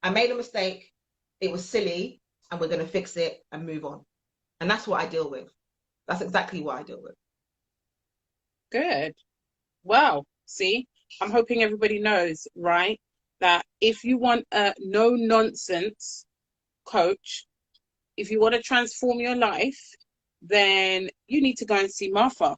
Speaker 2: I made a mistake. It was silly, and we're going to fix it and move on. And that's what I deal with. That's exactly what I deal with.
Speaker 1: Good. Well, see, I'm hoping everybody knows, right, that if you want a no nonsense coach, if you want to transform your life, then you need to go and see Martha.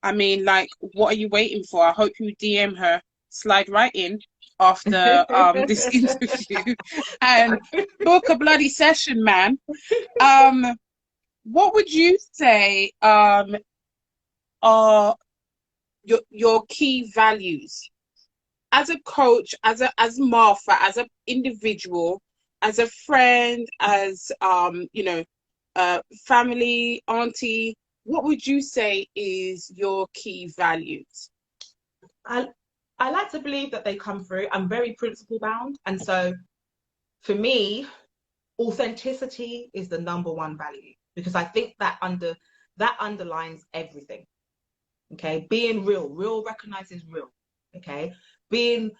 Speaker 1: I mean, like, what are you waiting for? I hope you DM her, slide right in after this interview and book a bloody session, man. What would you say are your key values as a coach, as Martha, as an individual, as a friend, as family, auntie? What would you say is your key values?
Speaker 2: I like to believe that they come through. I'm very principle bound, and so for me, authenticity is the number one value, because I think that underlines everything. Okay, being real recognizes real. Okay, being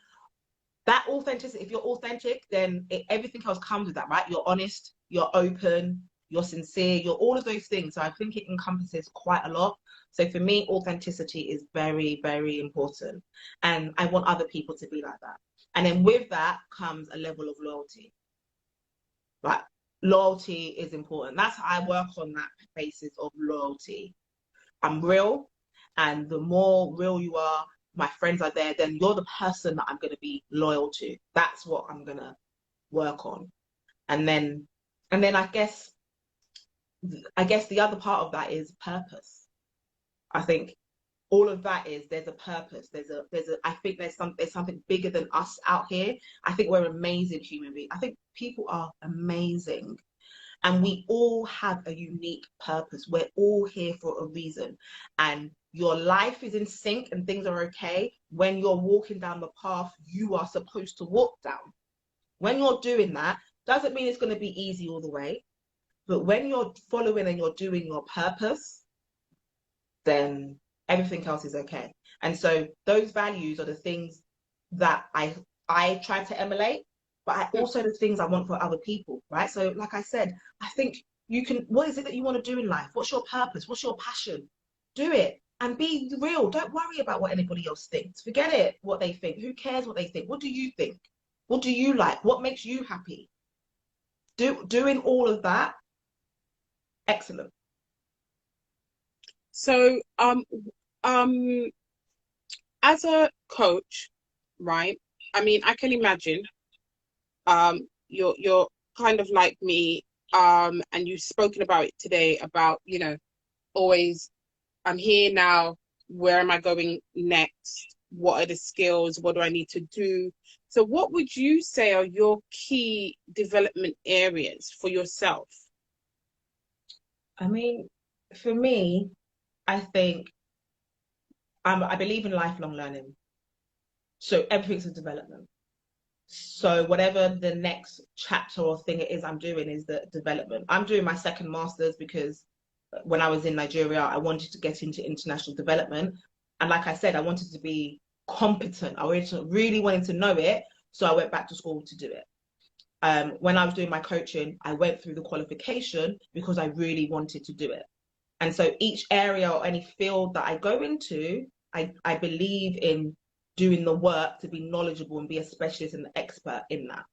Speaker 2: that authenticity. If you're authentic, then everything else comes with that, right? You're honest, you're open, you're sincere, you're all of those things. So I think it encompasses quite a lot. So for me, authenticity is very, very important, and I want other people to be like that. And then with that comes a level of loyalty. Like, loyalty is important. That's how I work on that basis of loyalty. I'm real, and the more real you are, my friends are there, then you're the person that I'm going to be loyal to. That's what I'm going to work on. And then I guess the other part of that is purpose. I think all of that is, there's a purpose. I think there's something bigger than us out here. I think we're amazing human beings. I think people are amazing. And we all have a unique purpose. We're all here for a reason. And your life is in sync and things are okay when you're walking down the path you are supposed to walk down. When you're doing that, doesn't mean it's going to be easy all the way. But when you're following and you're doing your purpose, then everything else is okay. And so those values are the things that I try to emulate, but also the things I want for other people, right? So like I said, I think what is it that you want to do in life? What's your purpose? What's your passion? Do it and be real. Don't worry about what anybody else thinks. Forget it, what they think. Who cares what they think? What do you think? What do you like? What makes you happy? Doing all of that, excellent.
Speaker 1: So, as a coach, right? I mean, I can imagine, you're kind of like me, and you've spoken about it today about, always, I'm here now. Where am I going next? What are the skills? What do I need to do? So, what would you say are your key development areas for yourself?
Speaker 2: I mean, for me, I think I believe in lifelong learning. So everything's a development. So whatever the next chapter or thing it is I'm doing is the development. I'm doing my second master's because when I was in Nigeria, I wanted to get into international development. And like I said, I wanted to be competent. I really wanted to know it. So I went back to school to do it. When I was doing my coaching, I went through the qualification because I really wanted to do it. And so each area or any field that I go into, I believe in doing the work to be knowledgeable and be a specialist and an expert in that.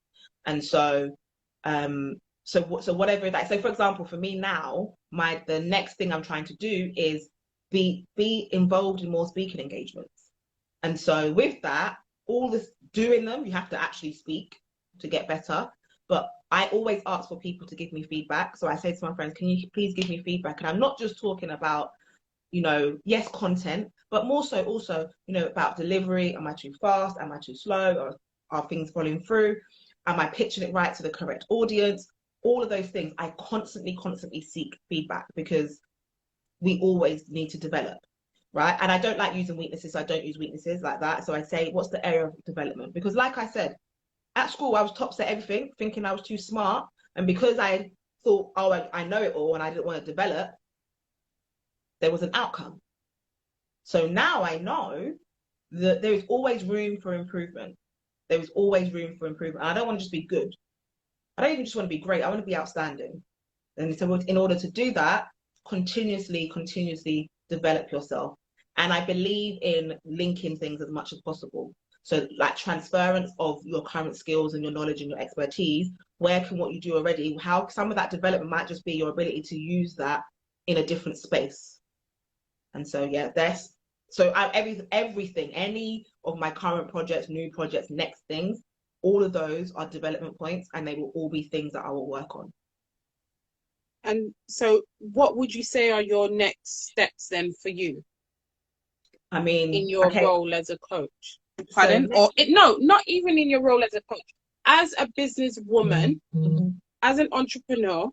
Speaker 2: And so, so whatever that. So, for example, for me now, the next thing I'm trying to do is be involved in more speaking engagements. And so, with that, all this doing them, you have to actually speak to get better. But I always ask for people to give me feedback. So I say to my friends, can you please give me feedback? And I'm not just talking about you know, yes, content, but more so also, you know, about delivery. Am I too fast? Am I too slow? Or are things falling through? Am I pitching it right to the correct audience? All of those things, I constantly seek feedback, because we always need to develop, right? And I don't like using weaknesses, so I don't use weaknesses like that. So I say, what's the area of development? Because like I said, at school, I was tops at everything, thinking I was too smart. And because I thought, oh, I know it all and I didn't want to develop, there was an outcome. So now I know that there is always room for improvement. There is always room for improvement. And I don't want to just be good. I don't even just want to be great. I want to be outstanding. And so in order to do that, continuously develop yourself. And I believe in linking things as much as possible. So like transference of your current skills and your knowledge and your expertise, where can what you do already, how some of that development might just be your ability to use that in a different space. And so, yeah, everything, any of my current projects, new projects, next things, all of those are development points, and they will all be things that I will work on.
Speaker 1: And so what would you say are your next steps then for you?
Speaker 2: I mean,
Speaker 1: in your
Speaker 2: okay,
Speaker 1: role as a coach? Pardon? No, not even in your role as a coach. As a businesswoman, as an entrepreneur,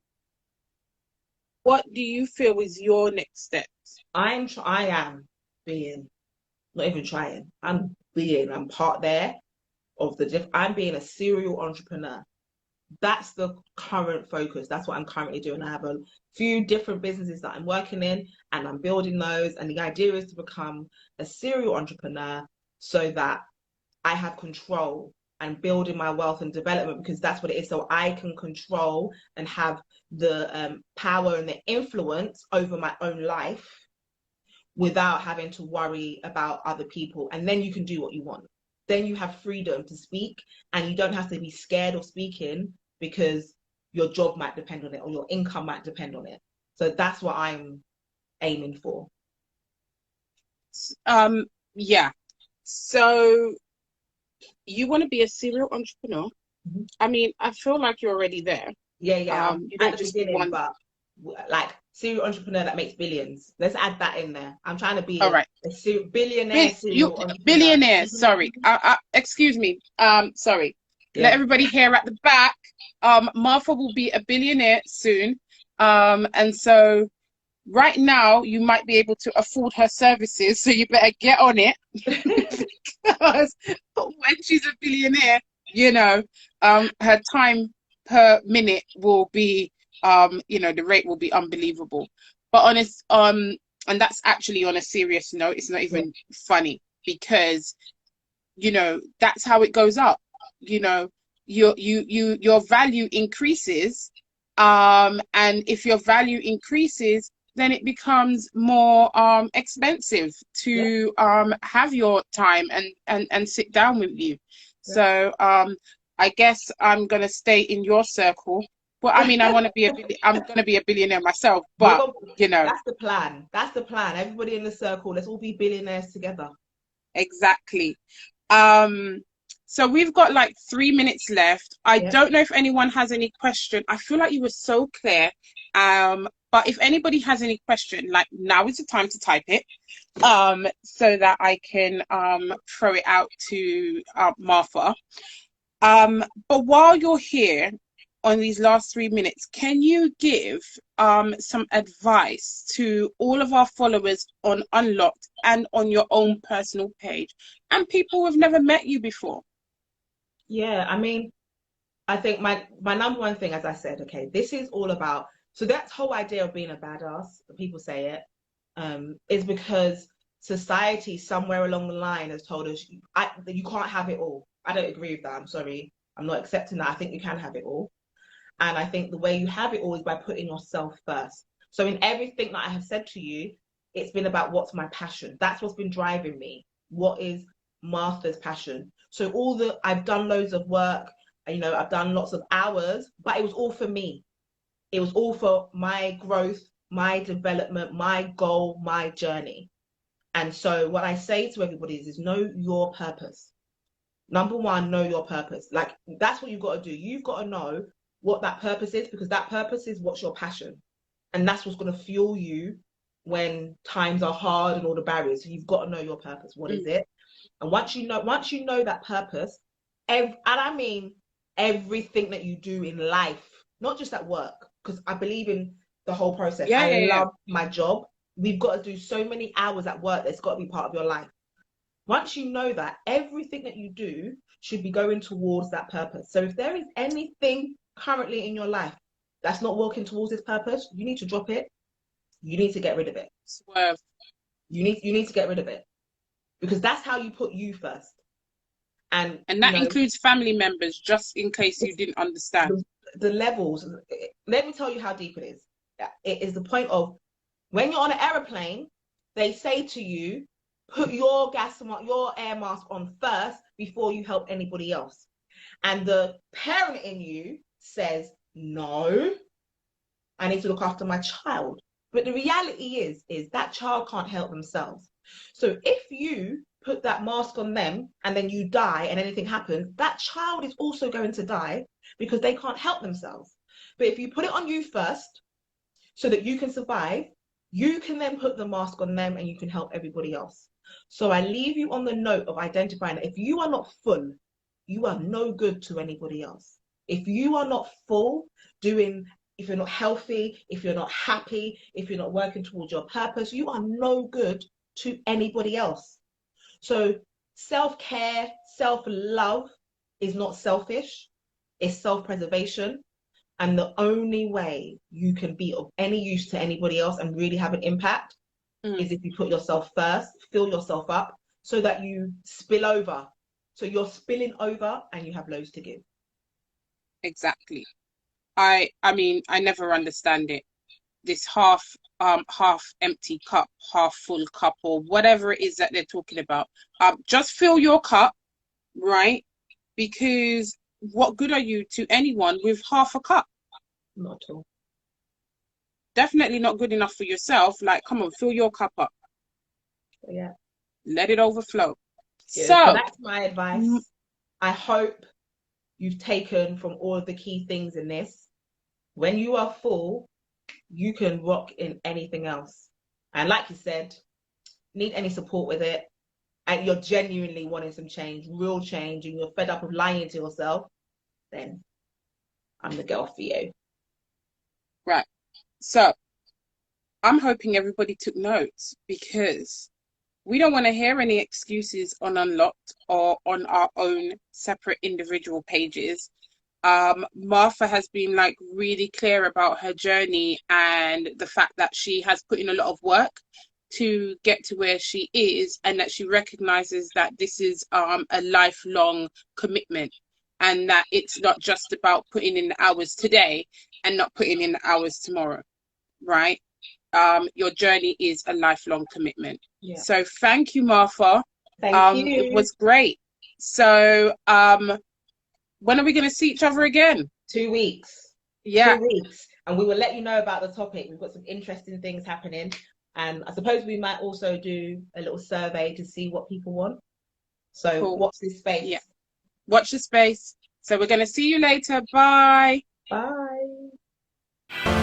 Speaker 1: what do you feel is your next steps?
Speaker 2: I am being, not even trying, I'm part there of I'm being a serial entrepreneur. That's the current focus. That's what I'm currently doing. I have a few different businesses that I'm working in, and I'm building those. And the idea is to become a serial entrepreneur so that I have control and building my wealth and development, because that's what it is. So I can control and have the power and the influence over my own life without having to worry about other people. And then you can do what you want. Then you have freedom to speak, and you don't have to be scared of speaking because your job might depend on it or your income might depend on it. So that's what I'm aiming for.
Speaker 1: Yeah. So you want to be a serial entrepreneur?
Speaker 2: Mm-hmm.
Speaker 1: I mean, I feel like you're already there.
Speaker 2: Yeah.
Speaker 1: You don't just want,
Speaker 2: but like serial entrepreneur that makes billions. Let's add that in there. I'm trying to be
Speaker 1: all right.
Speaker 2: a billionaire serial entrepreneur.
Speaker 1: Billionaire. Sorry. Excuse me. Sorry. Yeah. Let everybody hear at the back. Martha will be a billionaire soon. And so right now you might be able to afford her services, so you better get on it. Because when she's a billionaire, you know, her time per minute will be, you know, the rate will be unbelievable. But honest, and that's actually on a serious note. It's not even funny, because, you know, that's how it goes up. You know, your value increases, and if your value increases, then it becomes more expensive to have your time and sit down with you. So I guess I'm gonna stay in your circle. Well, I mean, I'm gonna be a billionaire myself, but you know,
Speaker 2: that's the plan. That's the plan. Everybody in the circle, let's all be billionaires together.
Speaker 1: Exactly. So we've got like 3 minutes left. I don't know if anyone has any question. I feel like you were so clear. But if anybody has any question, like, now is the time to type it, so that I can throw it out to Martha. But while you're here on these last 3 minutes, can you give some advice to all of our followers on Unlocked and on your own personal page, and people who have never met you before?
Speaker 2: Yeah, I mean, I think my number one thing, as I said, okay, this is all about, so that whole idea of being a badass, people say it, is because society somewhere along the line has told us that you can't have it all. I don't agree with that. I'm sorry. I'm not accepting that. I think you can have it all. And I think the way you have it all is by putting yourself first. So in everything that I have said to you, it's been about what's my passion. That's what's been driving me. What is Martha's passion? So I've done loads of work, you know, I've done lots of hours, but it was all for me. It was all for my growth, my development, my goal, my journey. And so what I say to everybody is know your purpose. Number one, know your purpose. Like, that's what you've got to do. You've got to know what that purpose is, because that purpose is what's your passion. And that's what's going to fuel you when times are hard and all the barriers. So you've got to know your purpose. What is it? And once you know that purpose, and I mean everything that you do in life, not just at work, because I believe in the whole process.
Speaker 1: Yeah,
Speaker 2: I
Speaker 1: yeah, yeah.
Speaker 2: love my job. We've got to do so many hours at work that's got to be part of your life. Once you know that, everything that you do should be going towards that purpose. So if there is anything currently in your life that's not working towards this purpose, you need to drop it. You need to get rid of it.
Speaker 1: Swerve.
Speaker 2: You need to get rid of it, because that's how you put you first. And
Speaker 1: And that includes family members, just in case you didn't understand.
Speaker 2: the levels. Let me tell you how deep it is. It is the point of when you're on an aeroplane, they say to you, put your air mask on first before you help anybody else. And the parent in you says, no, I need to look after my child. But the reality is that child can't help themselves. So if you put that mask on them and then you die and anything happens, that child is also going to die because they can't help themselves. But if you put it on you first so that you can survive, you can then put the mask on them and you can help everybody else. So I leave you on the note of identifying that if you are not full, you are no good to anybody else. If you are not full, if you're not healthy, if you're not happy, if you're not working towards your purpose, you are no good to anybody else. So self-care, self-love is not selfish, it's self-preservation. And the only way you can be of any use to anybody else and really have an impact is if you put yourself first, fill yourself up so that you spill over. So you're spilling over and you have loads to give.
Speaker 1: Exactly. I mean, I never understand it. This half empty cup, half full cup, or whatever it is that they're talking about. Just fill your cup, right? Because what good are you to anyone with half a cup?
Speaker 2: Not at all.
Speaker 1: Definitely not good enough for yourself. Like, come on, fill your cup up.
Speaker 2: Yeah.
Speaker 1: Let it overflow.
Speaker 2: Yeah, so
Speaker 1: So,
Speaker 2: that's my advice. I hope you've taken from all of the key things in this. When you are full, you can rock in anything else. And like you said, need any support with it, and you're genuinely wanting some change, real change, and you're fed up of lying to yourself, then I'm the girl for you.
Speaker 1: right. So, I'm hoping everybody took notes, because we don't want to hear any excuses on Unlocked or on our own separate individual pages. Martha has been like really clear about her journey and the fact that she has put in a lot of work to get to where she is, and that she recognizes that this is a lifelong commitment, and that it's not just about putting in the hours today and not putting in the hours tomorrow, right? Your journey is a lifelong commitment.
Speaker 2: Yeah.
Speaker 1: So thank you, Martha.
Speaker 2: Thank you.
Speaker 1: It was great. So when are we going to see each other again?
Speaker 2: 2 weeks.
Speaker 1: Yeah.
Speaker 2: 2 weeks. And we will let you know about the topic. We've got some interesting things happening. And I suppose we might also do a little survey to see what people want. So
Speaker 1: Cool.
Speaker 2: watch this space.
Speaker 1: Yeah. Watch the space. So we're going to see you later. Bye.
Speaker 2: Bye.